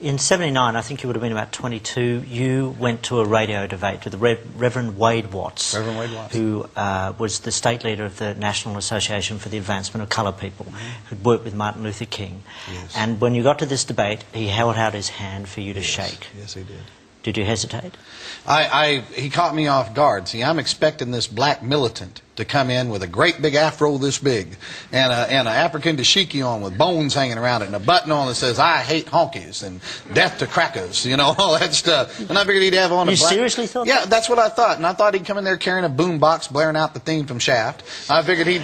In '79, I think you would have been about 22, you went to a radio debate with the Reverend Wade Watts, Reverend Wade Watts, who was the state leader of the National Association for the Advancement of Coloured People, who'd worked with Martin Luther King. Yes. And when you got to this debate, he held out his hand for you to shake. Yes, he did. Did you hesitate? He caught me off guard. See, I'm expecting this black militant to come in with a great big afro this big and an African dashiki on with bones hanging around it and a button on that says, "I hate honkies" and "death to crackers," you know, all that stuff. And I figured he'd have on a You black... seriously thought Yeah, that? that's what I thought. And I thought he'd come in there carrying a boom box blaring out the theme from Shaft. I figured he'd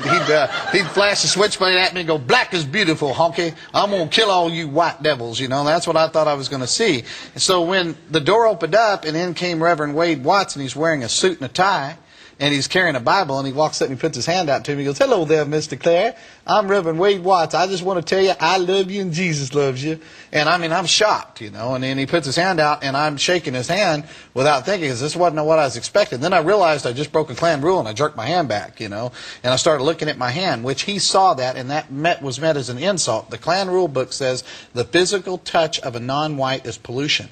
flash the switchblade at me and go, "Black is beautiful, honky. I'm going to kill all you white devils," you know. That's what I thought I was going to see. And so when the door opened up and in came Reverend Wade Watts, and he's wearing a suit and a tie, and he's carrying a Bible, and he walks up and he puts his hand out to me. He goes, "Hello there, Mr. Clare. I'm Reverend Wade Watts. I just want to tell you I love you and Jesus loves you." And I mean, I'm shocked, you know. And then he puts his hand out, and I'm shaking his hand without thinking, because this wasn't what I was expecting. Then I realized I just broke a Klan rule, and I jerked my hand back, you know. And I started looking at my hand, which he saw that, and that was meant as an insult. The Klan rule book says the physical touch of a non-white is pollution.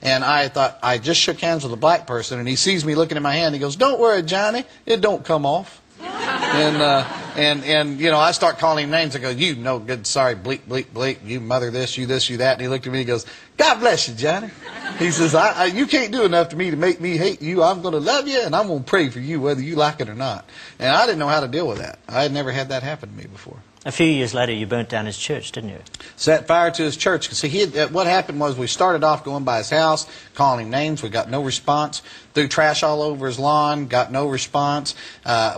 And I thought, I just shook hands with a black person, and he sees me looking at my hand. He goes, "Don't worry, Johnny, it don't come off." And you know, I start calling him names. I go, "You no good, sorry, bleep, bleep, bleep, you mother this, you that." And he looked at me and he goes, "God bless you, Johnny." He says, "You can't do enough to me to make me hate you. I'm going to love you, and I'm going to pray for you whether you like it or not." And I didn't know how to deal with that. I had never had that happen to me before. A few years later, you burnt down his church, didn't you? Set fire to his church. See, what happened was we started off going by his house, calling him names. We got no response. Threw trash all over his lawn. Got no response.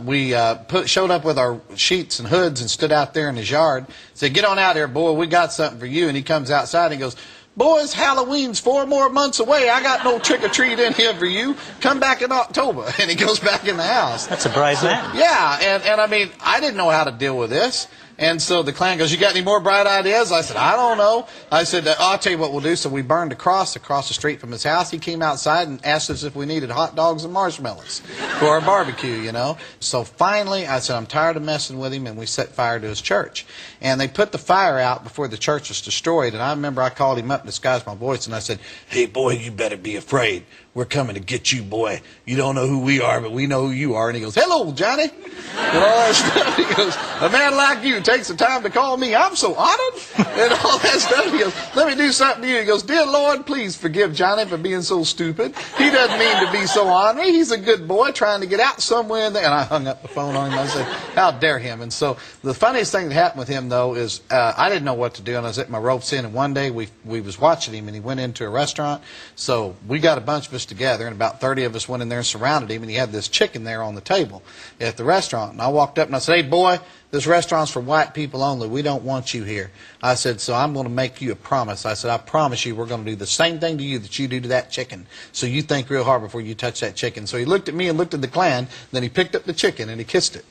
We showed up with our sheets and hoods and stood out there in his yard. Said, "Get on out here, boy. We got something for you." And he comes outside and he goes, "Boys, Halloween's 4 more months away. I got no trick-or-treat in here for you. Come back in October." And he goes back in the house. That's a brave man. Yeah, and I mean, I didn't know how to deal with this. And so the Klan goes, "You got any more bright ideas?" I said, "I don't know." I said, "I'll tell you what we'll do." So we burned a cross across the street from his house. He came outside and asked us if we needed hot dogs and marshmallows for our barbecue, you know. So finally, I said, "I'm tired of messing with him," and we set fire to his church. And they put the fire out before the church was destroyed. And I remember I called him up and disguised my voice, and I said, "Hey, boy, you better be afraid. We're coming to get you, boy. You don't know who we are, but we know who you are." And he goes, "Hello, Johnny." And all that stuff. He goes, "A man like you takes the time to call me. I'm so honored." And all that stuff. He goes, "Let me do something to you." He goes, "Dear Lord, please forgive Johnny for being so stupid. He doesn't mean to be so ornery. He's a good boy trying to get out somewhere in there." And I hung up the phone on him. I said, "How dare him?" And so the funniest thing that happened with him, though, is I didn't know what to do. And I was at my ropes in. And one day we was watching him, and he went into a restaurant. So we got a bunch of us together, and about 30 of us went in there and surrounded him, and he had this chicken there on the table at the restaurant. And I walked up and I said, "Hey, boy, this restaurant's for white people only. We don't want you here." I said, "So I'm going to make you a promise." I said, "I promise you we're going to do the same thing to you that you do to that chicken. So you think real hard before you touch that chicken." So he looked at me and looked at the Klan, then he picked up the chicken and he kissed it.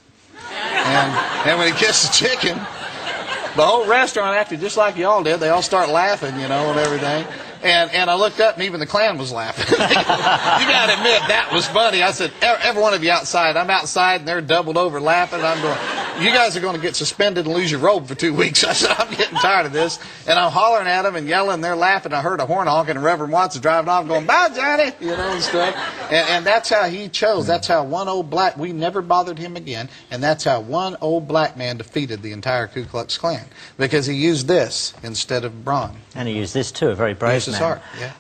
And when he kissed the chicken, the whole restaurant acted just like y'all did. They all start laughing, you know, and everything. And I looked up, and even the Klan was laughing. You got to admit, that was funny. I said, every one of you outside. I'm outside, and they're doubled over laughing. I'm going, "You guys are going to get suspended and lose your robe for 2 weeks." I said, "I'm getting tired of this." And I'm hollering at them and yelling, and they're laughing. I heard a horn honking, and Reverend Watts is driving off going, "Bye, Johnny," you know, and stuff. And that's how he chose. That's how one old black, we never bothered him again, and that's how one old black man defeated the entire Ku Klux Klan, because he used this instead of brawn. And he used this too, a very brave man. His heart, yeah.